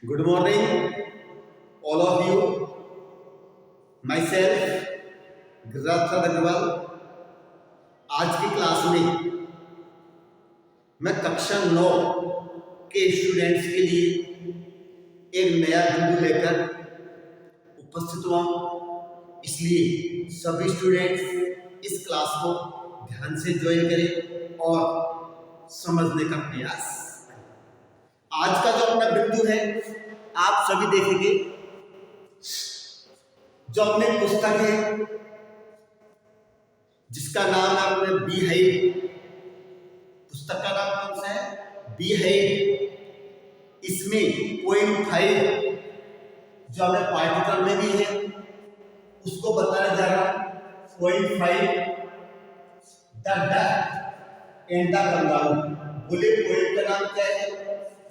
Good morning, all of you. Myself, Gujarat Agarwal. आज की class में मैं कक्षा 9 के स्टूडेंट्स के लिए एक नया बिंदु लेकर उपस्थित हुआ हूँ। इसलिए सभी स्टूडेंट्स इस क्लास को ध्यान से ज्वाइन करें और समझने का प्रयास। आज का जो अपना बिंदु है आप सभी देखेंगे, जो अपनी पुस्तक है जिसका नाम है अपने बी हाइव। पुस्तक का नाम कौन सा है? Bee hive. इसमें पॉइंट 5 जो हमें पाठ्यक्रम में भी है उसको बताया जा रहा है। Point 5 the duck and the kangaroo. बोले पॉइंट का नाम क्या है?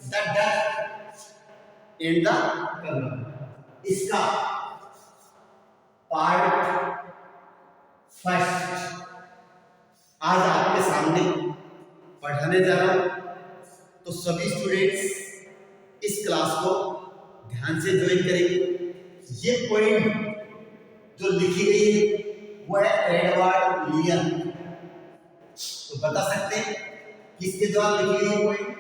The duck and the kangaroo. इसका पार्ट फर्स्ट आज आपके सामने पढ़ाने जा रहा हूं, तो सभी स्टूडेंट्स इस क्लास को ध्यान से ज्वाइन करेंगे। ये पॉइंट जो लिखी गई है वो है एडवर्ड लियन। तो बता सकते हैं किसके द्वारा लिखी गई पॉइंट?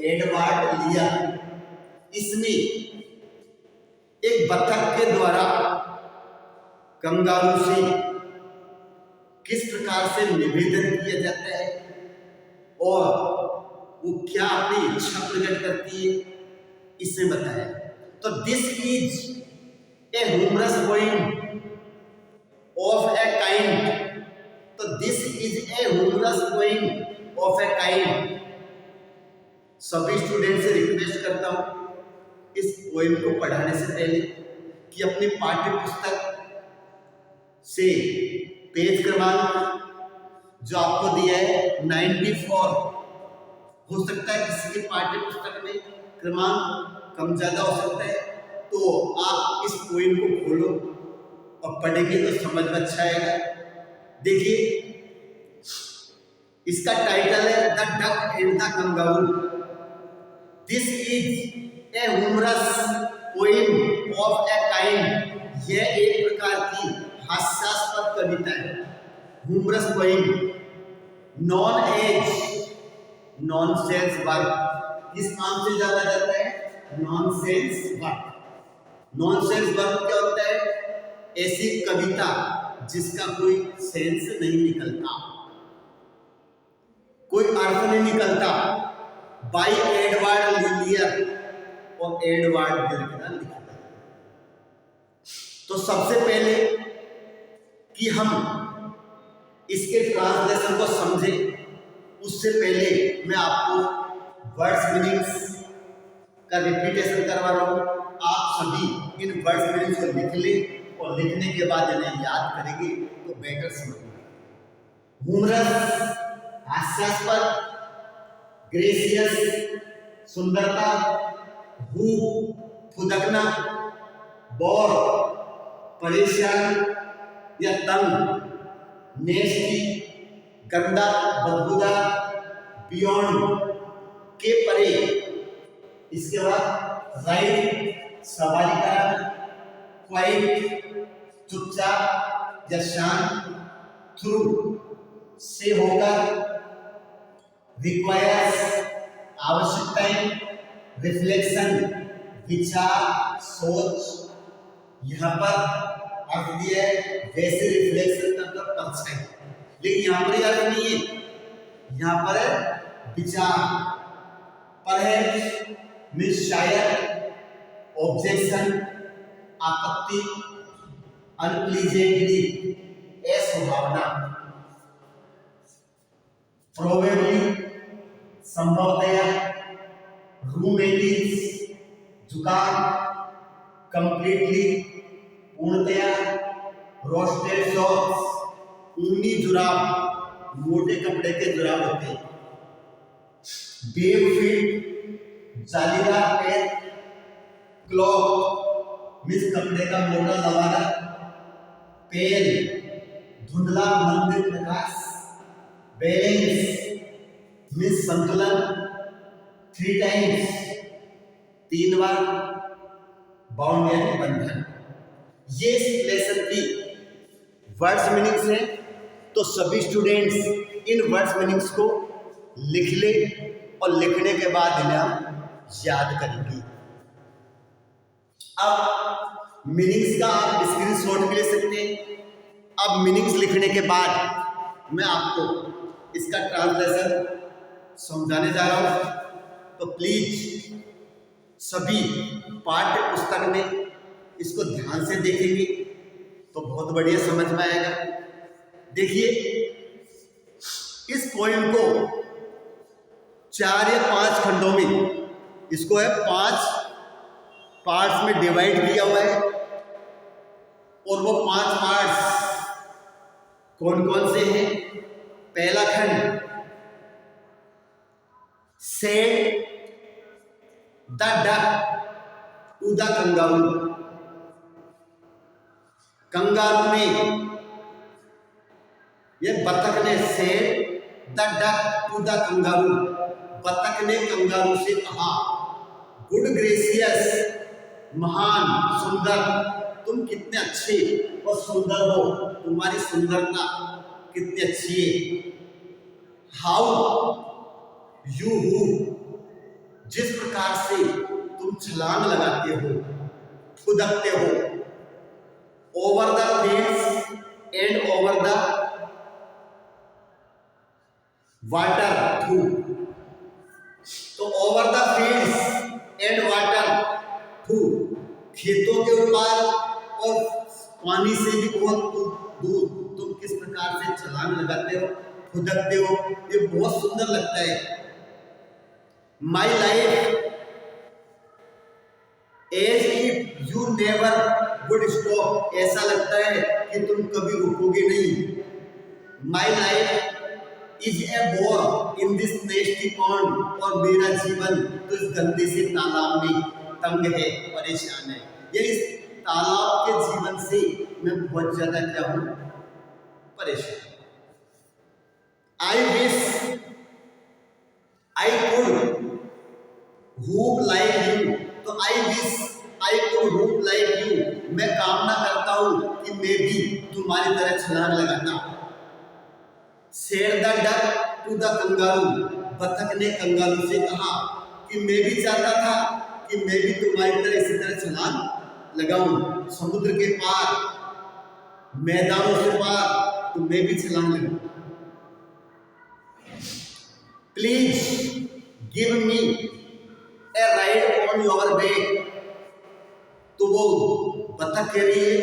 एडवर्ड लियन। इसमें एक बतख के द्वारा कंगारू से किस प्रकार से निवेदन किया जाता है और वो क्या अपनी इच्छा प्रकट करती है, इसमें बताया। तो this is a humorous poem of a kind. तो this is a humorous poem of a kind. सभी स्टूडेंट से रिक्वेस्ट करता हूं इस पोएम को पढ़ाने से पहले कि अपनी पाठ्य पुस्तक से पेज क्रमांक जो आपको दिया है 94, हो सकता है किसी के पाठ्य पुस्तक में क्रमांक कम ज्यादा हो सकता है, तो आप इस पोएम को खोलो और पढ़ेंगे तो समझ में अच्छा आएगा। देखिए, इसका टाइटल है the duck and the kangaroo. This is a humorous poem of a kind. यह एक प्रकार की हास्यास्पद कविता है। Humorous poem known as nonsense work. किस नाम से जाना जाता है? Nonsense work. नॉनसेंस वर्क क्या होता है? ऐसी कविता जिसका कोई सेंस नहीं निकलता, कोई अर्थ नहीं निकलता। बाय एडवर्ड लियन और एडवर्ड लियन लिखा। तो सबसे पहले कि हम इसके ट्रांसलेशन को समझें, उससे पहले मैं आपको वर्ड्स मीनिंग्स का रिपीटेशन करवा रहा हूँ। आप सभी इन वर्ड्स मीनिंग्स को लिख लें और लिखने के बाद इन्हें याद करेंगे तो बेटर समझेंगे। ह्यूमरस हास्यास्पद, ग्रेसियस सुंदरता, हु फुदकना, बोर परेशान या तंग, नेस्टी गंदा बदबूदार, बियॉन्ड के परे। इसके बाद राइट सवारी कराना, क्वाइट चुपचाप या शांत, थ्रू से होगा, रिक्वायर्स आवश्यकताएं, रिफ्लेक्शन विचार सोच। यहाँ पर अर्थ दिया है वैसे रिफ्लेक्शन का परछाई, लेकिन यहाँ पर अर्थ नहीं है, यहाँ पर है विचार। परहैप्स मींस शायद, ऑब्जेक्शन आपत्ति, अनप्लीजेंटली असुहावना, प्रोबेबली संभवतया, रूमेटिस जुकाम, कंप्लीटली पूर्णतया, रोस्टेड सॉक्स ऊनी जुराब, मोटे कपड़े के जुराब होते हैं। बेव फिट जालीदार पैर, क्लॉथ मींस कपड़े का मोटा लवारा, पेल धुंधला मंदिर प्रकाश, बैलेंस मींस संतुलन, 3 टाइम्स 3 बार बाउंड यानी बंधन। ये इस लेसन की वर्ड्स मीनिंग्स हैं। तो सभी स्टूडेंट्स इन वर्ड्स मीनिंग्स को लिख ले और लिखने के बाद इन्हें हम याद करेंगे। अब मीनिंग्स का आप स्क्रीनशॉट भी ले सकते हैं। अब मीनिंग्स लिखने के बाद मैं आपको इसका ट्रांसलेशन समझाने जा रहा हूं। तो प्लीज सभी पाठ्य पुस्तक में इसको ध्यान से देखेंगे तो बहुत बढ़िया समझ में आएगा। देखिए, इस पोएम को 4 या 5 खंडों में, इसको है 5 पार्ट्स में डिवाइड किया हुआ है। और वो 5 पार्ट्स कौन कौन से हैं? पहला खंड, said the duck to the kangaroo. Kangaroo ने, ये बतख ने, said the duck to the kangaroo, बतख ने कंगारू से कहा, गुड ग्रेसियस, महान, सुंदर, तुम कितने अच्छे और सुंदर हो, तुम्हारी सुंदरता कितनी अच्छी है। हाउ यू हू, जिस प्रकार से तुम छलांग लगाते हो, कूदते हो, over the fields and over the water through. तो over the fields and water through, खेतों के ऊपर और पानी से भी बहुत दूर तुम किस प्रकार से छलांग लगाते हो, कूदते हो, ये बहुत सुंदर लगता है। My life as if you never would stop, ऐसा लगता है कि तुम कभी रुकोगे नहीं। My life is a bore in this nasty pond, और मेरा जीवन तो इस गंदे से तालाब में तंग है, परेशान है। ये इस तालाब के जीवन से मैं बहुत ज्यादा क्या हूं, परेशान। आई विश आई कुड रूप लाइक यू, तो आई विश आई कुड रूप लाइक यू, मैं कामना करता हूं कि मैं भी तुम्हारी तरह छलांग लगाता। Said the duck to the kangaroo, बतख ने कंगारू से कहा कि मैं भी चाहता था कि मैं भी तुम्हारी तरह इसी तरह छलांग लगाऊं, समुद्र के पार, मैदानों से पार, तो मैं भी छलांग लगाऊं। Please give me a ride on your back, तो वो बतख कह रही है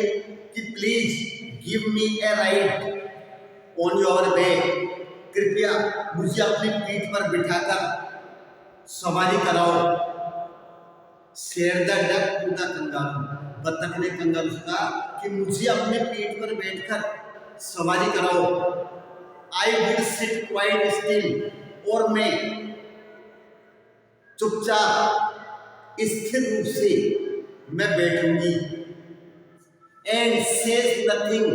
कि please give me a ride on your back, कृपया मुझे अपनी पीठ पर बिठाकर सवारी कराओ। Said the duck to the kangaroo, बतख ने कंगारू से कहा कि मुझे अपने पीठ पर बैठकर सवारी कराओ। I will sit quite still, और मैं चुपचाप स्थिर रूप से मैं बैठूंगी। एंड सेज नथिंग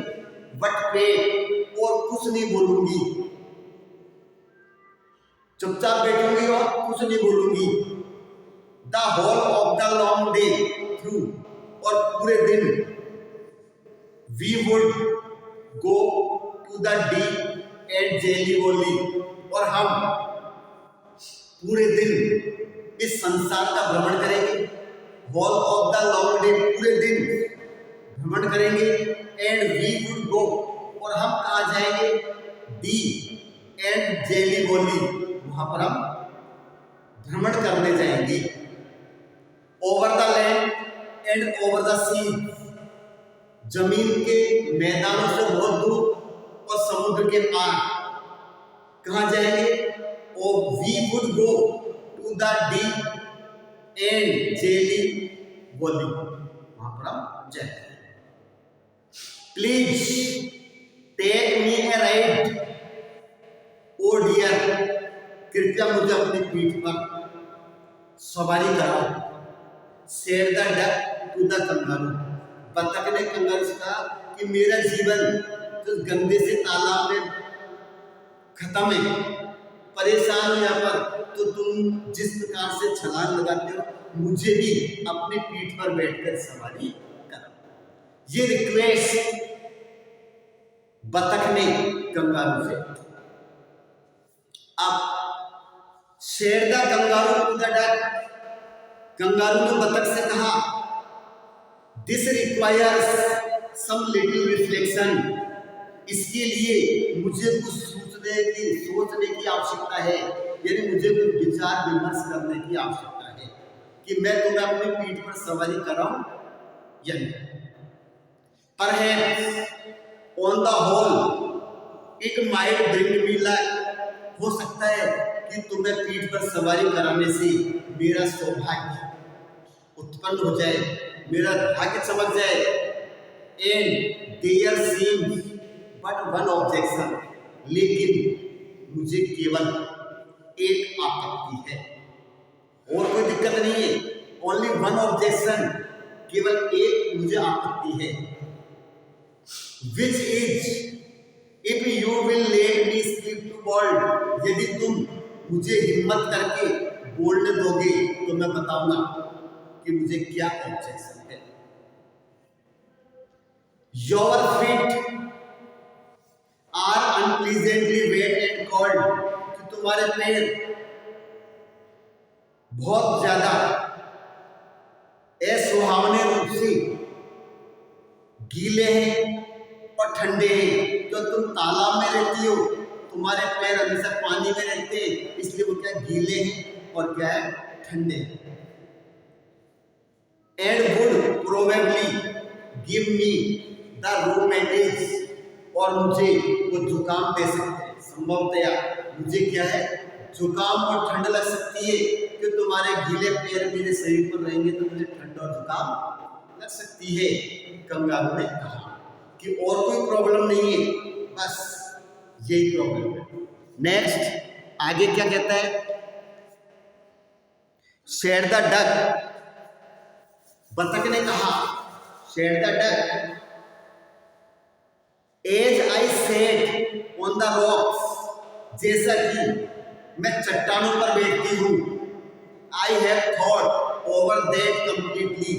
बट पे, और कुछ नहीं बोलूंगी, चुपचाप बैठूंगी और कुछ नहीं बोलूंगी। The whole of the long day through, और पूरे दिन we would go to the Dee and Jelly Bolee, और हम पूरे दिन इस संसार का भ्रमण करेंगे। Whole of the long day, पूरे दिन भ्रमण करेंगे। एंड वी वुड गो, और हम कहाँ जाएंगे? डी एंड जेली वोली, वहां पर हम भ्रमण करने जाएंगे। Over the land and over the sea, जमीन के मैदानों से बहुत दूर और समुद्र के पार कहाँ जाएंगे? और we would go to the Dee and Jelly Bolee, वहां पर हम जाएंगे। Please take me a ride o dear, कृपया मुझे अपनी पीठ पर सवारी कराओ। Said the duck to the kangaroo, बतख ने कंगारू से कहा कि मेरा जीवन तो गंदे से तालाब में खत्म है, परेशान हूं यहाँ पर, तो तो तुम जिस प्रकार से छलांग लगाते हो, मुझे भी अपनी पीठ पर बैठकर सवारी करो। ये रिक्वेस्ट बतख ने कंगारू से। अब said the kangaroo to the duck, कंगारू ने बतख से कहा, this requires some little reflection, इसके लिए मुझे कुछ सोचने की आवश्यकता है, यानी मुझे कुछ विचार विमर्श करने की आवश्यकता है कि मैं तुम्हें अपनी पीठ पर सवारी कराऊं या नहीं। Perhaps on the whole it might bring me luck, हो सकता है कि तुम्हें पीठ पर सवारी कराने से मेरा सौभाग्य उत्पन्न हो जाए, मेरा भाग्य चमक जाए। And there seems but one objection, लेकिन मुझे केवल एक आपत्ति है, और कोई दिक्कत नहीं है। ओनली वन ऑब्जेक्शन, केवल एक मुझे आपत्ति है। Which is if you will let me speak too bold, यदि तुम मुझे हिम्मत करके बोलने दोगे तो मैं बताऊंगा कि मुझे क्या ऑब्जेक्शन है। Your feet are unpleasantly wet and cold, कि तुम्हारे पैर बहुत ज्यादा असुहावने रूप से गीले हैं और ठंडे हैं। तो तुम तालाब में रहती हो, तुम्हारे पैर हमेशा पानी में रहते हैं, इसलिए वो क्या गीले हैं और क्या है ठंडे हैं। And would probably give me the rheumatiz, और मुझे वो जुकाम दे सकते हैं, संभवतया मुझे क्या है जुकाम और ठंड लग सकती है, कि तुम्हारे गीले पैर मेरे शरीर पर रहेंगे तो मुझे ठंड और जुकाम लग सकती है। कंगारू ने कहा कि और कोई प्रॉब्लम नहीं है, बस यही प्रॉब्लम है। नेक्स्ट आगे क्या कहता है, शेर द डक, बतख ने कहा, said the duck, as I sat on the rocks, जैसा कि मैं चट्टानों पर बैठती हूँ, I have thought over that completely,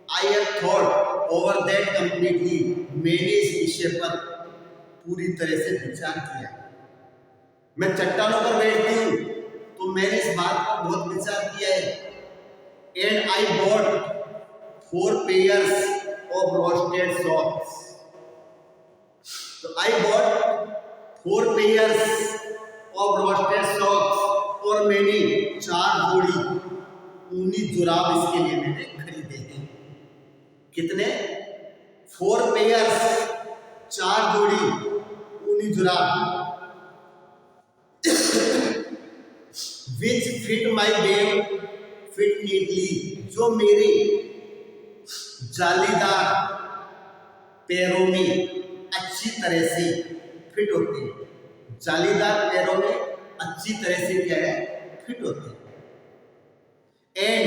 I have thought over that completely, मैंने इस विषय पर पूरी तरह से विचार किया। मैं चट्टानों पर बैठती हूँ तो मैंने इस बात पर बहुत विचार किया है। And I bought 4 pairs of roasted socks, तो I bought 4 pairs of roasted socks, और मैंने 4 जोड़ी ऊनी जुराब इसके लिए मैंने खरीदे हैं। कितने? 4 pairs, 4 जोड़ी ऊनी जुराब। Which fit my bed fit neatly, जो मेरे जालीदार पैरों में अच्छी तरह से फिट होते हैं। जालीदार पैरों में अच्छी तरह से क्या है फिट होते हैं। And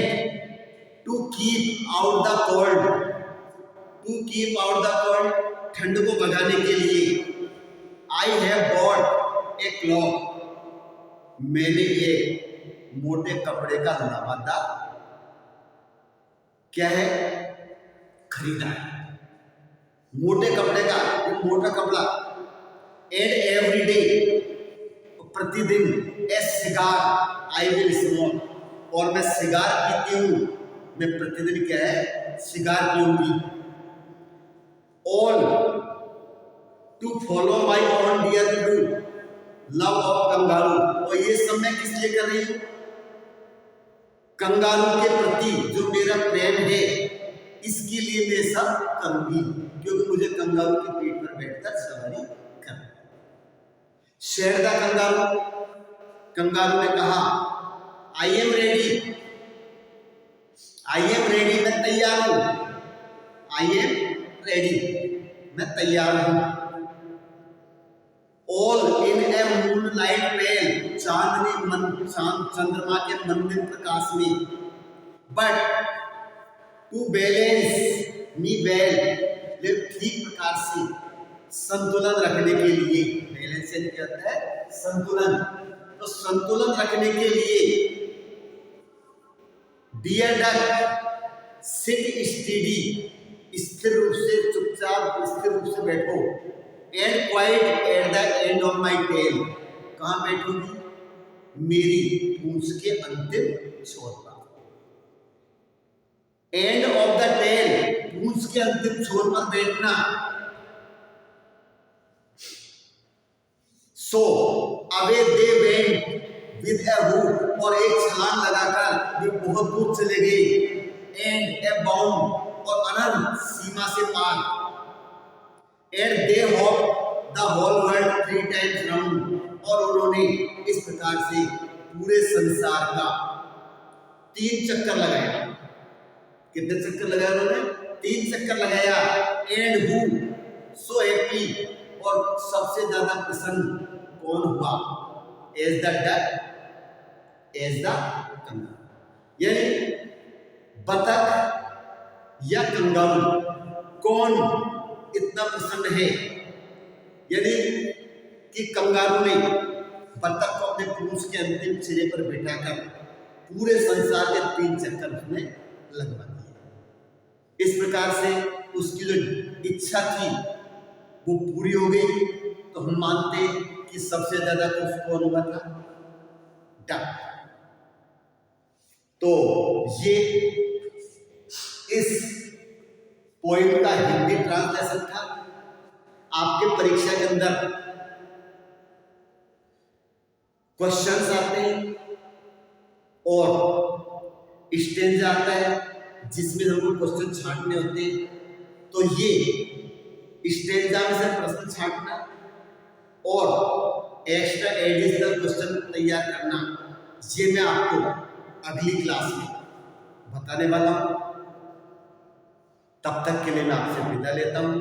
to keep out the cold, to keep out the cold, ठंड को भगाने के लिए, I have bought a cloth, मैंने एक मोटे कपड़े का लबादा क्या है खरीदा है, मोटे कपड़े का मोटा कपड़ा। एंड एवरी डे, प्रतिदिन, a cigar I will smoke, और मैं सिगार पीती हूँ, मैं प्रतिदिन क्या है सिगार पीऊंगी। All to follow my own dear true love of kangaroo, और ये सब मैं किस लिए कर रही हूँ? कंगारू के प्रति जो मेरा प्रेम है, इसके लिए मैं सब करूंगी, क्योंकि मुझे कंगारू की पीठ पर बैठकर सवारी करना। शेर द कंगारू, कंगारू ने कहा, I am ready, I am ready, मैं तैयार हूं। आई एम रेडी, मैं तैयार हूं। ऑल इन ए मूनलाइट पेल, चंद्रमा के मंदिर प्रकाश में। But to balance me well, ठीक प्रकार से संतुलन रखने के लिए, बैलेंस क्या होता है संतुलन, तो संतुलन रखने के लिए डियर डक सिट स्टेडी, स्थिर रूप से, चुपचाप स्थिर रूप से बैठो। And quite at the end of my tail, कहाँ बैठोगी? मेरी पूंछ के अंतिम छोर पर। एंड ऑफ द टेल, पूंछ के अंतिम छोर पर बैठना। So away they went with A hook, और एक छलांग लगाकर वे बहुत दूर चले गए। एंड ए बाउंड, और अनंत, सीमा से पार। And they hop the whole world 3 times round, और उन्होंने इस प्रकार से पूरे संसार का 3 चक्कर लगाया। कितने चक्कर लगाया उन्होंने? 3 चक्कर लगाया। एंड हु सो हैप्पी, और सबसे ज्यादा प्रसन्न कौन हुआ? As the duck, as the kangaroo, यानी बतख या कंगारू, कौन इतना प्रसन्न है? यदि कि कंगारू ने बतख को अपने पूंछ के अंतिम सिरे पर बैठाकर पूरे संसार के 3 चक्कर उसने लगवा दिए। इस प्रकार से उसकी जो इच्छा थी वो पूरी हो गई। तो हम मानते कि सबसे ज्यादा खुश कौन हुआ था? डक। तो ये इस पोएम का हिंदी ट्रांसलेशन था। आपके परीक्षा के अंदर क्वेश्चंस आते हैं और स्टेंजा आता है जिसमें हमको क्वेश्चन छांटने होते हैं। तो ये स्टेंजा में से प्रश्न छांटना और एक्स्ट्रा एडिशनल क्वेश्चन तैयार करना, ये मैं आपको अगली क्लास में बताने वाला हूं। तब तक के लिए मैं आपसे विदा लेता हूं।